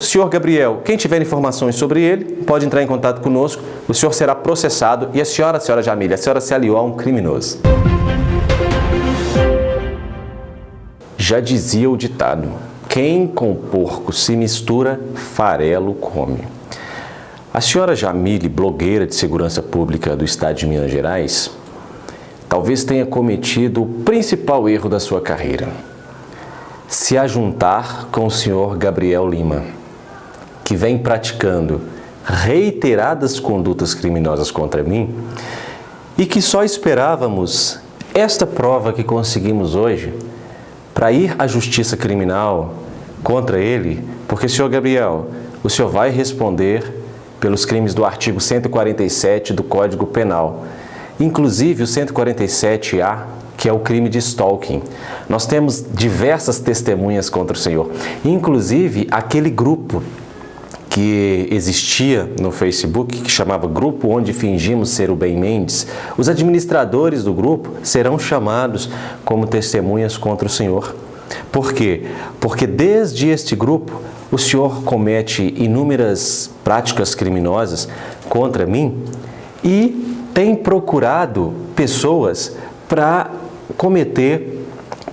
Senhor Gabriel, quem tiver informações sobre ele, pode entrar em contato conosco. O senhor será processado e a senhora Jamília, a senhora se aliou a um criminoso. Já dizia o ditado, quem com porco se mistura, farelo come. A senhora Jamília, blogueira de segurança pública do estado de Minas Gerais, talvez tenha cometido o principal erro da sua carreira. Se ajuntar com o senhor Gabriel Lima, que vem praticando reiteradas condutas criminosas contra mim e que só esperávamos esta prova que conseguimos hoje para ir à justiça criminal contra ele, porque, senhor Gabriel, o senhor vai responder pelos crimes do artigo 147 do Código Penal, inclusive o 147A, que é o crime de stalking. Nós temos diversas testemunhas contra o senhor, inclusive aquele grupo que existia no Facebook, que chamava Grupo Onde Fingimos Ser o Ben Mendes. Os administradores do grupo serão chamados como testemunhas contra o senhor. Por quê? Porque desde este grupo o senhor comete inúmeras práticas criminosas contra mim e tem procurado pessoas para cometer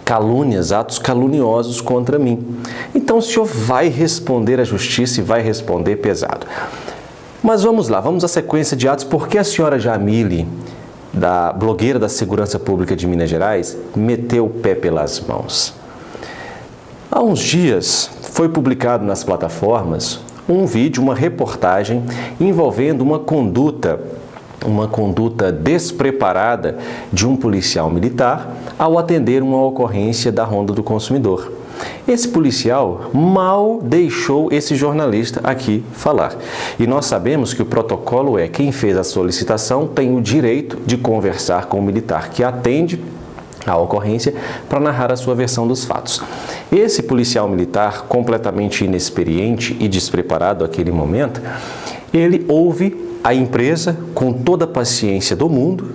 calúnias, atos caluniosos contra mim. Então o senhor vai responder à justiça e vai responder pesado. Mas vamos lá, vamos à sequência de atos. Por que a senhora Jamília, da blogueira da Segurança Pública de Minas Gerais, meteu o pé pelas mãos? Há uns dias foi publicado nas plataformas um vídeo, uma reportagem envolvendo uma conduta despreparada de um policial militar ao atender uma ocorrência da Ronda do Consumidor. Esse policial mal deixou esse jornalista aqui falar. E nós sabemos que o protocolo é quem fez a solicitação tem o direito de conversar com o militar que atende a ocorrência para narrar a sua versão dos fatos. Esse policial militar, completamente inexperiente e despreparado naquele momento, ele ouve a empresa com toda a paciência do mundo,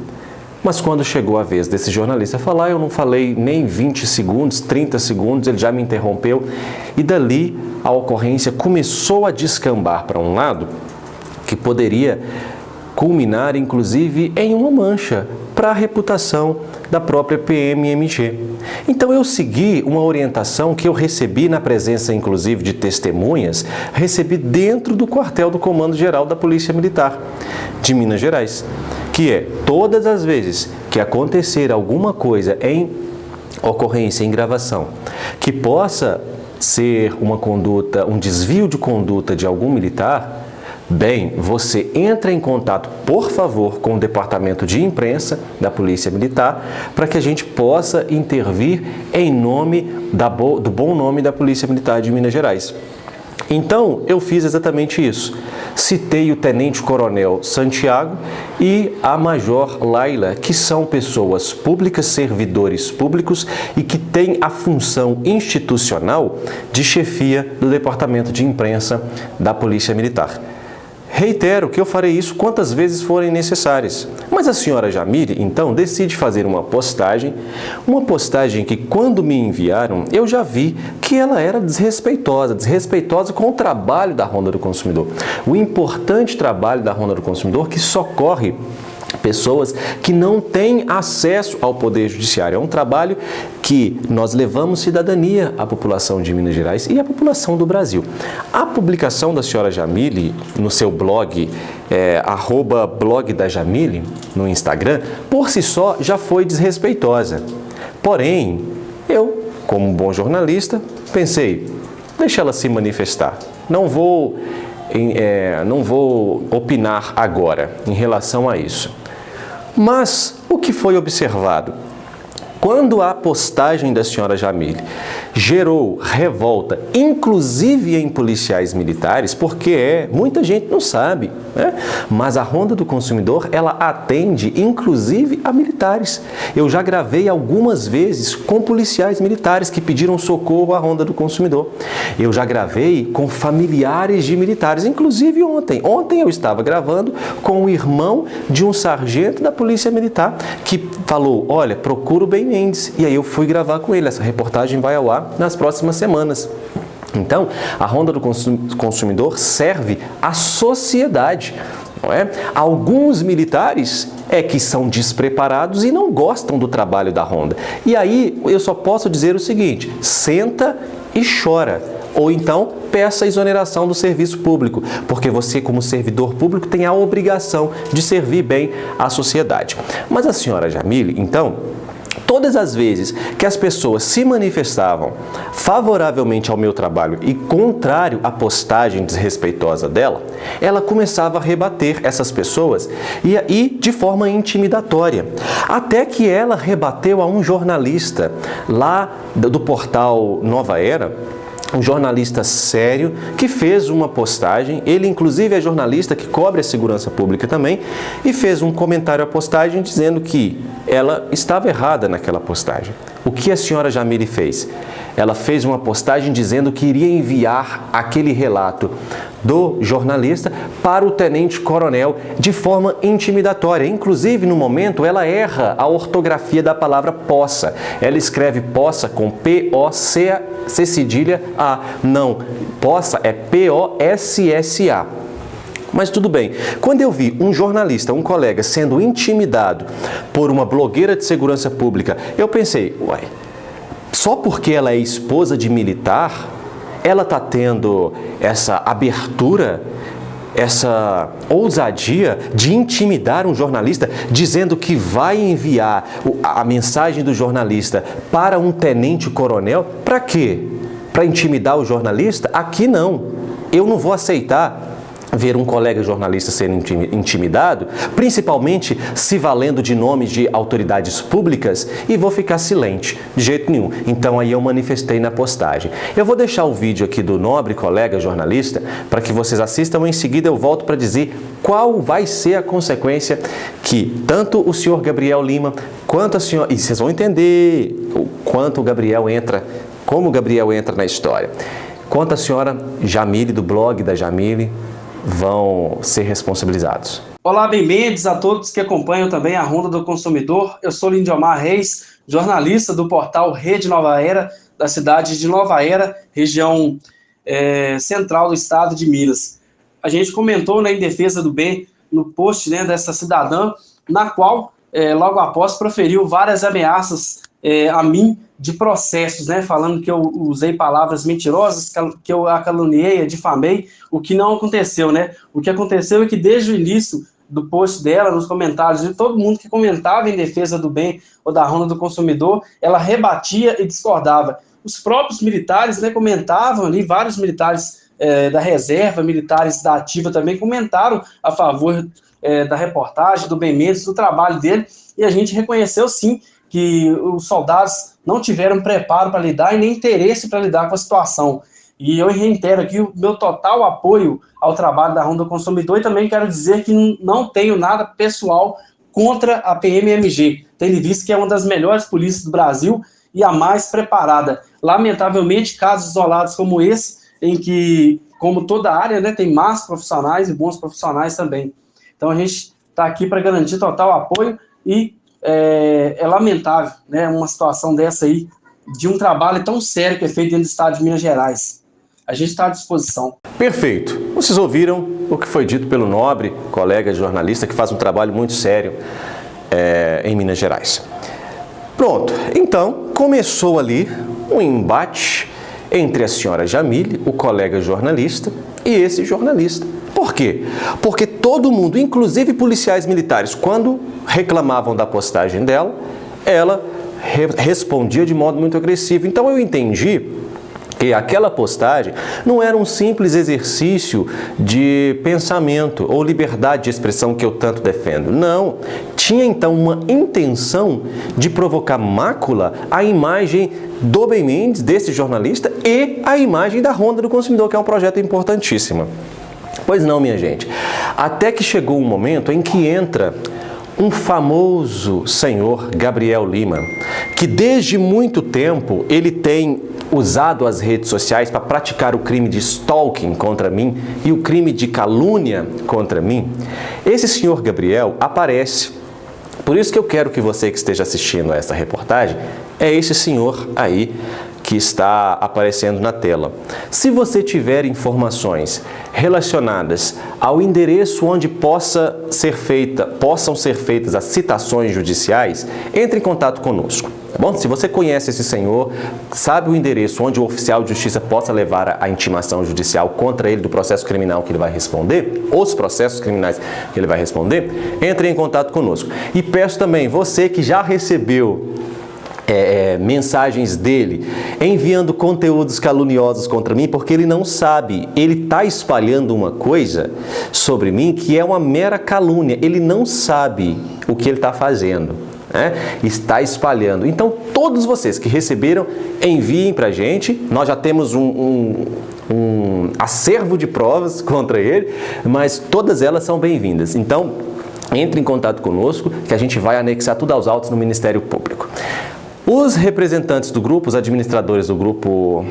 mas quando chegou a vez desse jornalista falar, eu não falei nem 20 segundos, 30 segundos, ele já me interrompeu e dali a ocorrência começou a descambar para um lado que poderia culminar inclusive em uma mancha para a reputação da própria PMMG. Então eu segui uma orientação que eu recebi na presença inclusive de testemunhas, recebi dentro do quartel do Comando Geral da Polícia Militar de Minas Gerais, que é todas as vezes que acontecer alguma coisa em ocorrência, em gravação, que possa ser uma conduta, um desvio de conduta de algum militar, bem, você entra em contato, por favor, com o departamento de imprensa da Polícia Militar para que a gente possa intervir em nome do bom nome da Polícia Militar de Minas Gerais. Então, eu fiz exatamente isso. Citei o Tenente-Coronel Santiago e a Major Laila, que são pessoas públicas, servidores públicos e que têm a função institucional de chefia do Departamento de Imprensa da Polícia Militar. Reitero que eu farei isso quantas vezes forem necessárias. Mas a senhora Jamília, então, decide fazer uma postagem que quando me enviaram, eu já vi que ela era desrespeitosa com o trabalho da Ronda do Consumidor. O importante trabalho da Ronda do Consumidor que socorre pessoas que não têm acesso ao Poder Judiciário. É um trabalho que nós levamos cidadania à população de Minas Gerais e à população do Brasil. A publicação da senhora Jamília no seu blog, @blogdajamília, no Instagram, por si só já foi desrespeitosa. Porém, eu, como um bom jornalista, pensei, deixa ela se manifestar. Não vou opinar agora em relação a isso. Mas o que foi observado? Quando a postagem da senhora Jamília gerou revolta, inclusive em policiais militares, porque muita gente não sabe, né? Mas a Ronda do Consumidor, ela atende inclusive a militares. Eu já gravei algumas vezes com policiais militares que pediram socorro à Ronda do Consumidor. Eu já gravei com familiares de militares, inclusive ontem. Ontem eu estava gravando com o irmão de um sargento da Polícia Militar que falou, olha, procura o Ben Mendes. E aí eu fui gravar com ele. Essa reportagem vai ao ar nas próximas semanas. Então, a Ronda do Consumidor serve à sociedade, não é? Alguns militares que são despreparados e não gostam do trabalho da Ronda. E aí eu só posso dizer o seguinte: senta e chora. Ou então peça a exoneração do serviço público, porque você, como servidor público, tem a obrigação de servir bem à sociedade. Mas a senhora Jamile, então, todas as vezes que as pessoas se manifestavam favoravelmente ao meu trabalho e contrário à postagem desrespeitosa dela, ela começava a rebater essas pessoas e de forma intimidatória. Até que ela rebateu a um jornalista lá do portal Nova Era, um jornalista sério que fez uma postagem, ele inclusive é jornalista que cobre a segurança pública também, e fez um comentário à postagem dizendo que ela estava errada naquela postagem. O que a senhora Jamile fez? Ela fez uma postagem dizendo que iria enviar aquele relato do jornalista para o tenente-coronel de forma intimidatória. Inclusive, no momento, ela erra a ortografia da palavra possa. Ela escreve possa com P-O-C cedilha A. Não, possa é P-O-S-S-A. Mas tudo bem, quando eu vi um jornalista, um colega, sendo intimidado por uma blogueira de segurança pública, eu pensei, uai, só porque ela é esposa de militar, ela está tendo essa abertura, essa ousadia de intimidar um jornalista, dizendo que vai enviar a mensagem do jornalista para um tenente-coronel? Para quê? Para intimidar o jornalista? Aqui não. Eu não vou aceitar ver um colega jornalista sendo intimidado, principalmente se valendo de nomes de autoridades públicas, e vou ficar silente, de jeito nenhum. Então aí eu manifestei na postagem. Eu vou deixar o vídeo aqui do nobre colega jornalista para que vocês assistam, em seguida eu volto para dizer qual vai ser a consequência que tanto o senhor Gabriel Lima quanto a senhora... E vocês vão entender o quanto o Gabriel entra, como o Gabriel entra na história. Quanto a senhora Jamile, do blog da Jamile, vão ser responsabilizados. Olá, bem-vindos a todos que acompanham também a Ronda do Consumidor. Eu sou Lindomar Reis, jornalista do portal Rede Nova Era, da cidade de Nova Era, região central do estado de Minas. A gente comentou, em defesa do bem no post, dessa cidadã, na qual, logo após, proferiu várias ameaças a mim de processos, falando que eu usei palavras mentirosas, que eu a caluniei, a difamei, o que não aconteceu, O que aconteceu é que desde o início do post dela, nos comentários de todo mundo que comentava em defesa do bem ou da Ronda do Consumidor, ela rebatia e discordava. Os próprios militares, comentavam ali, vários militares da reserva, militares da ativa também comentaram a favor da reportagem, do Ben Mendes, do trabalho dele, e a gente reconheceu sim que os soldados não tiveram preparo para lidar e nem interesse para lidar com a situação. E eu reitero aqui o meu total apoio ao trabalho da Ronda do Consumidor, e também quero dizer que não tenho nada pessoal contra a PMMG, tendo visto que é uma das melhores polícias do Brasil e a mais preparada. Lamentavelmente, casos isolados como esse, em que, como toda área, tem más profissionais e bons profissionais também. Então a gente está aqui para garantir total apoio e é lamentável, uma situação dessa aí, de um trabalho tão sério que é feito dentro do estado de Minas Gerais. A gente está à disposição. Perfeito. Vocês ouviram o que foi dito pelo nobre colega jornalista que faz um trabalho muito sério em Minas Gerais. Pronto. Então, começou ali um embate entre a senhora Jamile, o colega jornalista, e esse jornalista. Por quê? Porque todo mundo, inclusive policiais militares, quando reclamavam da postagem dela, ela respondia de modo muito agressivo. Então eu entendi que aquela postagem não era um simples exercício de pensamento ou liberdade de expressão que eu tanto defendo. Não. Tinha então uma intenção de provocar mácula à imagem do Ben Mendes, desse jornalista, e à imagem da Ronda do Consumidor, que é um projeto importantíssimo. Pois não, minha gente. Até que chegou um momento em que entra um famoso senhor Gabriel Lima, que desde muito tempo ele tem usado as redes sociais para praticar o crime de stalking contra mim e o crime de calúnia contra mim. Esse senhor Gabriel aparece. Por isso que eu quero que você que esteja assistindo a essa reportagem é esse senhor aí que está aparecendo na tela. Se você tiver informações relacionadas ao endereço onde possam ser feitas as citações judiciais, entre em contato conosco. Tá bom? Se você conhece esse senhor, sabe o endereço onde o oficial de justiça possa levar a intimação judicial contra ele do processo criminal que ele vai responder, os processos criminais que ele vai responder, entre em contato conosco. E peço também, você que já recebeu mensagens dele, enviando conteúdos caluniosos contra mim, porque ele não sabe, ele está espalhando uma coisa sobre mim que é uma mera calúnia, ele não sabe o que ele está fazendo, né? Está espalhando. Então, todos vocês que receberam, enviem para a gente, nós já temos um acervo de provas contra ele, mas todas elas são bem-vindas. Então, entre em contato conosco, que a gente vai anexar tudo aos autos no Ministério Público. Os representantes do grupo, os administradores do grupo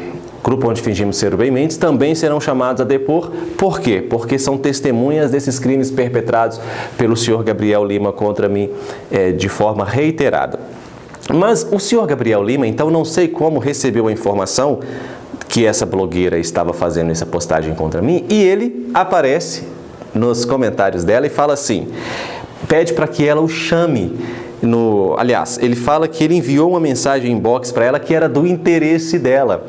onde fingimos ser o Bem Mendes, também serão chamados a depor. Por quê? Porque são testemunhas desses crimes perpetrados pelo senhor Gabriel Lima contra mim de forma reiterada. Mas o senhor Gabriel Lima, então, não sei como recebeu a informação que essa blogueira estava fazendo essa postagem contra mim, e ele aparece nos comentários dela e fala assim, pede para que ela o chame. Aliás, ele fala que ele enviou uma mensagem inbox para ela que era do interesse dela.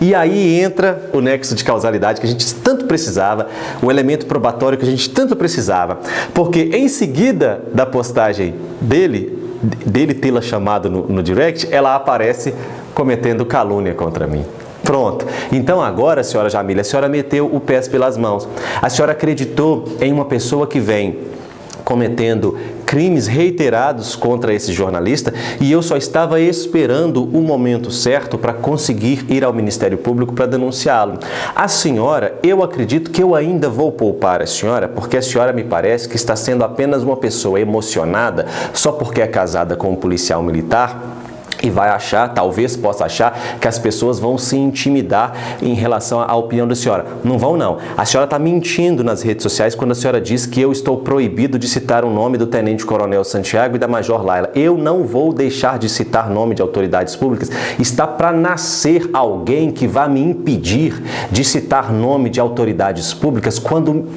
E aí entra o nexo de causalidade que a gente tanto precisava, o elemento probatório que a gente tanto precisava. Porque em seguida da postagem dele tê-la chamado no direct, ela aparece cometendo calúnia contra mim. Pronto. Então agora, senhora Jamília, a senhora meteu o pé pelas mãos. A senhora acreditou em uma pessoa que vem cometendo crimes reiterados contra esse jornalista e eu só estava esperando o momento certo para conseguir ir ao Ministério Público para denunciá-lo. A senhora, eu acredito que eu ainda vou poupar a senhora, porque a senhora me parece que está sendo apenas uma pessoa emocionada só porque é casada com um policial militar, e vai achar, talvez possa achar, que as pessoas vão se intimidar em relação à opinião da senhora. Não vão, não. A senhora está mentindo nas redes sociais quando a senhora diz que eu estou proibido de citar o nome do Tenente Coronel Santiago e da Major Laila. Eu não vou deixar de citar nome de autoridades públicas. Está para nascer alguém que vá me impedir de citar nome de autoridades públicas quando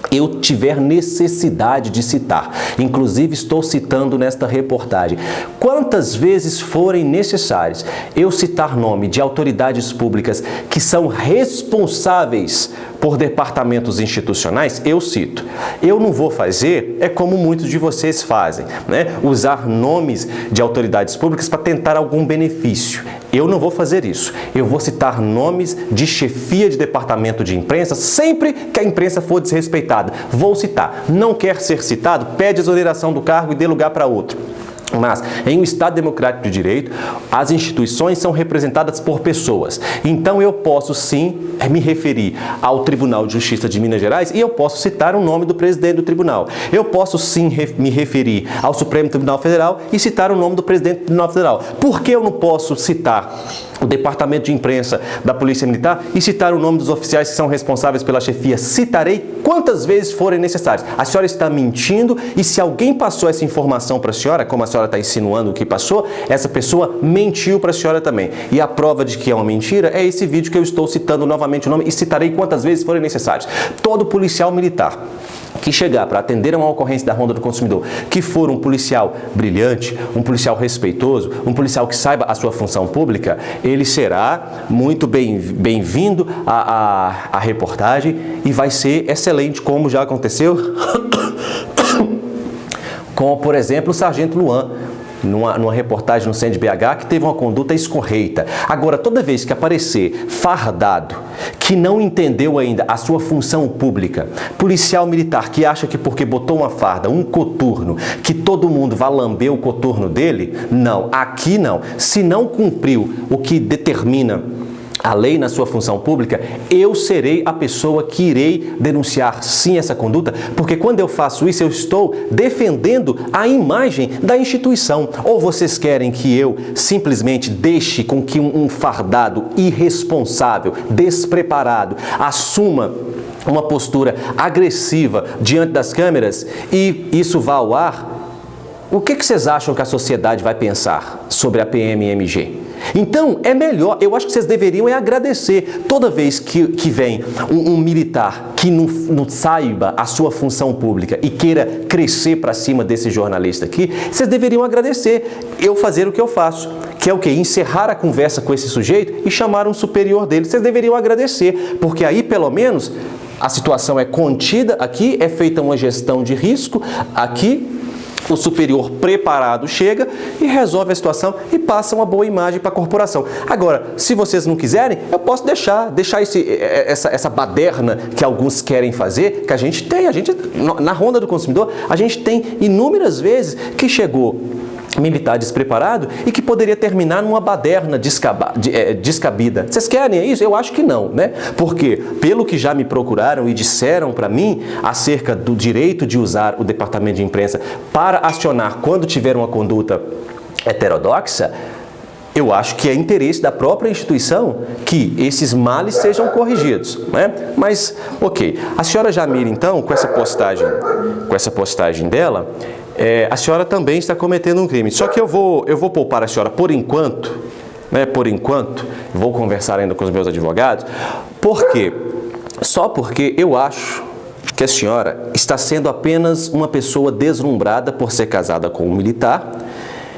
eu tiver necessidade de citar. Inclusive, estou citando nesta reportagem. Quantas vezes forem necessárias eu citar nome de autoridades públicas que são responsáveis por departamentos institucionais, eu cito. Eu não vou fazer, é como muitos de vocês fazem, né? Usar nomes de autoridades públicas para tentar algum benefício. Eu não vou fazer isso. Eu vou citar nomes de chefia de departamento de imprensa sempre que a imprensa for desrespeitada. Vou citar. Não quer ser citado? Pede exoneração do cargo e dê lugar para outro. Mas, em um Estado democrático de direito, as instituições são representadas por pessoas. Então, eu posso sim me referir ao Tribunal de Justiça de Minas Gerais e eu posso citar o nome do presidente do tribunal. Eu posso sim me referir ao Supremo Tribunal Federal e citar o nome do presidente do Tribunal Federal. Por que eu não posso citar o Departamento de Imprensa da Polícia Militar e citar o nome dos oficiais que são responsáveis pela chefia? Citarei quantas vezes forem necessárias. A senhora está mentindo e se alguém passou essa informação para a senhora, como a senhora está insinuando que passou, essa pessoa mentiu para a senhora também. E a prova de que é uma mentira é esse vídeo que eu estou citando novamente o nome e citarei quantas vezes forem necessárias. Todo policial militar que chegar para atender a uma ocorrência da Ronda do Consumidor, que for um policial brilhante, um policial respeitoso, um policial que saiba a sua função pública, ele será muito bem-vindo à reportagem e vai ser excelente, como já aconteceu com, por exemplo, o Sargento Luan, numa reportagem no CEND-BH, que teve uma conduta escorreita. Agora, toda vez que aparecer fardado, que não entendeu ainda a sua função pública, policial militar que acha que porque botou uma farda, um coturno, que todo mundo vai lamber o coturno dele, não, aqui não. Se não cumpriu o que determina a lei na sua função pública, eu serei a pessoa que irei denunciar sim essa conduta, porque quando eu faço isso, eu estou defendendo a imagem da instituição. Ou vocês querem que eu simplesmente deixe com que um fardado irresponsável, despreparado, assuma uma postura agressiva diante das câmeras e isso vá ao ar? O que vocês acham que a sociedade vai pensar sobre a PMMG? Então, é melhor, eu acho que vocês deveriam agradecer toda vez que vem um militar que não saiba a sua função pública e queira crescer para cima desse jornalista aqui, vocês deveriam agradecer eu fazer o que eu faço, que é o quê? Encerrar a conversa com esse sujeito e chamar um superior dele. Vocês deveriam agradecer, porque aí, pelo menos, a situação é contida aqui, é feita uma gestão de risco aqui, o superior preparado chega e resolve a situação e passa uma boa imagem para a corporação. Agora, se vocês não quiserem, eu posso deixar essa baderna que alguns querem fazer, que a gente na Ronda do Consumidor, a gente tem inúmeras vezes que chegou militar despreparado e que poderia terminar numa baderna descabida. Vocês querem isso? Eu acho que não, né? Porque, pelo que já me procuraram e disseram para mim acerca do direito de usar o departamento de imprensa para acionar quando tiver uma conduta heterodoxa, eu acho que é interesse da própria instituição que esses males sejam corrigidos, né? Mas, ok. A senhora Jamile, então, com essa postagem dela, a senhora também está cometendo um crime. Só que eu vou poupar a senhora por enquanto, né? Por enquanto, vou conversar ainda com os meus advogados. Por quê? Só porque eu acho que a senhora está sendo apenas uma pessoa deslumbrada por ser casada com um militar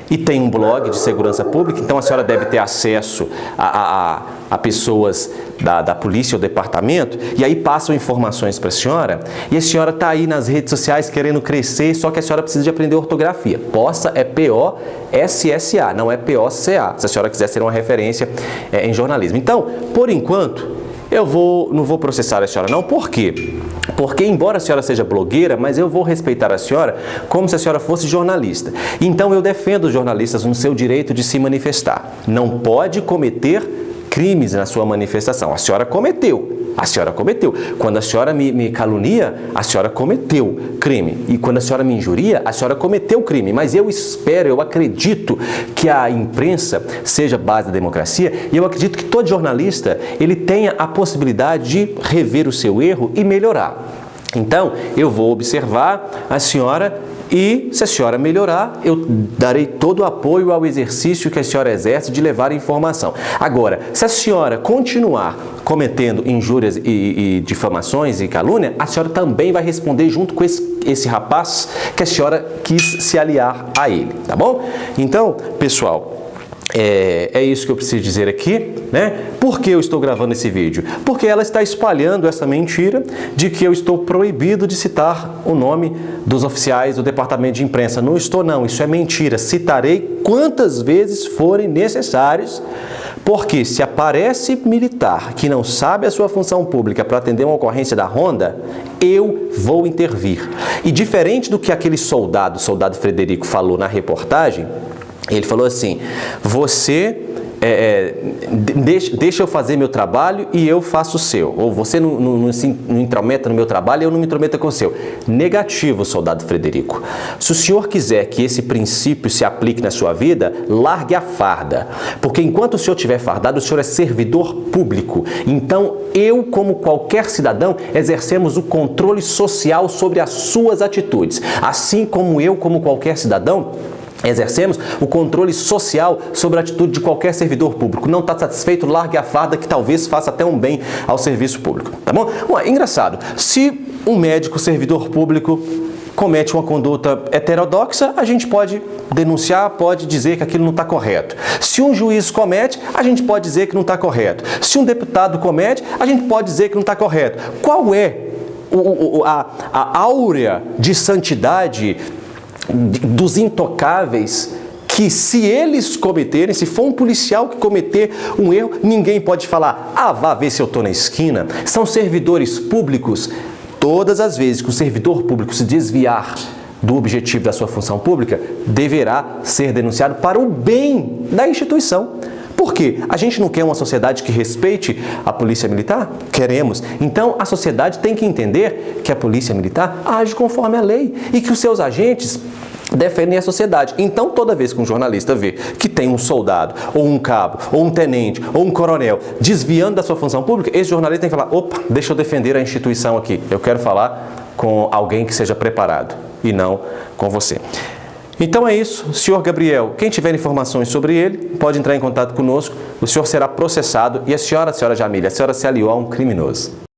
e tem um blog de segurança pública, então a senhora deve ter acesso a pessoas da polícia ou departamento, e aí passam informações para a senhora, e a senhora está aí nas redes sociais querendo crescer, só que a senhora precisa de aprender ortografia. Possa é P-O-S-S-A, não é P-O-C-A, se a senhora quiser ser uma referência em jornalismo. Então, por enquanto, não vou processar a senhora não. Por quê? Porque, embora a senhora seja blogueira, mas eu vou respeitar a senhora como se a senhora fosse jornalista. Então, eu defendo os jornalistas no seu direito de se manifestar. Não pode cometer crimes na sua manifestação. A senhora cometeu. Quando a senhora me calunia, a senhora cometeu crime. E quando a senhora me injuria, a senhora cometeu crime. Mas eu acredito que a imprensa seja base da democracia, e eu acredito que todo jornalista ele tenha a possibilidade de rever o seu erro e melhorar. Então, eu vou observar a senhora e, se a senhora melhorar, eu darei todo o apoio ao exercício que a senhora exerce de levar a informação. Agora, se a senhora continuar cometendo injúrias e difamações e calúnia, a senhora também vai responder junto com esse rapaz que a senhora quis se aliar a ele, tá bom? Então, pessoal, é isso que eu preciso dizer aqui, né? Por que eu estou gravando esse vídeo? Porque ela está espalhando essa mentira de que eu estou proibido de citar o nome dos oficiais do departamento de imprensa. Não estou não, isso é mentira. Citarei quantas vezes forem necessários, porque se aparece militar que não sabe a sua função pública para atender uma ocorrência da Ronda, eu vou intervir. E diferente do que aquele soldado Frederico falou na reportagem, ele falou assim: deixa eu fazer meu trabalho e eu faço o seu. Ou você não intrometa no meu trabalho e eu não me intrometo com o seu. Negativo, soldado Frederico. Se o senhor quiser que esse princípio se aplique na sua vida, largue a farda. Porque enquanto o senhor estiver fardado, o senhor é servidor público. Então, eu, como qualquer cidadão, exercemos o controle social sobre as suas atitudes. Assim como eu, como qualquer cidadão, exercemos o controle social sobre a atitude de qualquer servidor público. Não está satisfeito, largue a farda, que talvez faça até um bem ao serviço público, tá bom? Engraçado, se um médico servidor público comete uma conduta heterodoxa, a gente pode denunciar, pode dizer que aquilo não está correto. Se um juiz comete, a gente pode dizer que não está correto. Se um deputado comete, a gente pode dizer que não está correto. Qual é a áurea de santidade dos intocáveis, que se eles cometerem, se for um policial que cometer um erro, ninguém pode falar: ah, vá ver se eu estou na esquina? São servidores públicos. Todas as vezes que o servidor público se desviar do objetivo da sua função pública, deverá ser denunciado para o bem da instituição. Por quê? A gente não quer uma sociedade que respeite a polícia militar? Queremos. Então, a sociedade tem que entender que a polícia militar age conforme a lei e que os seus agentes defendem a sociedade. Então, toda vez que um jornalista vê que tem um soldado, ou um cabo, ou um tenente, ou um coronel desviando da sua função pública, esse jornalista tem que falar: opa, deixa eu defender a instituição aqui. Eu quero falar com alguém que seja preparado e não com você. Então é isso, senhor Gabriel. Quem tiver informações sobre ele, pode entrar em contato conosco. O senhor será processado e a senhora Jamília, a senhora se aliou a um criminoso.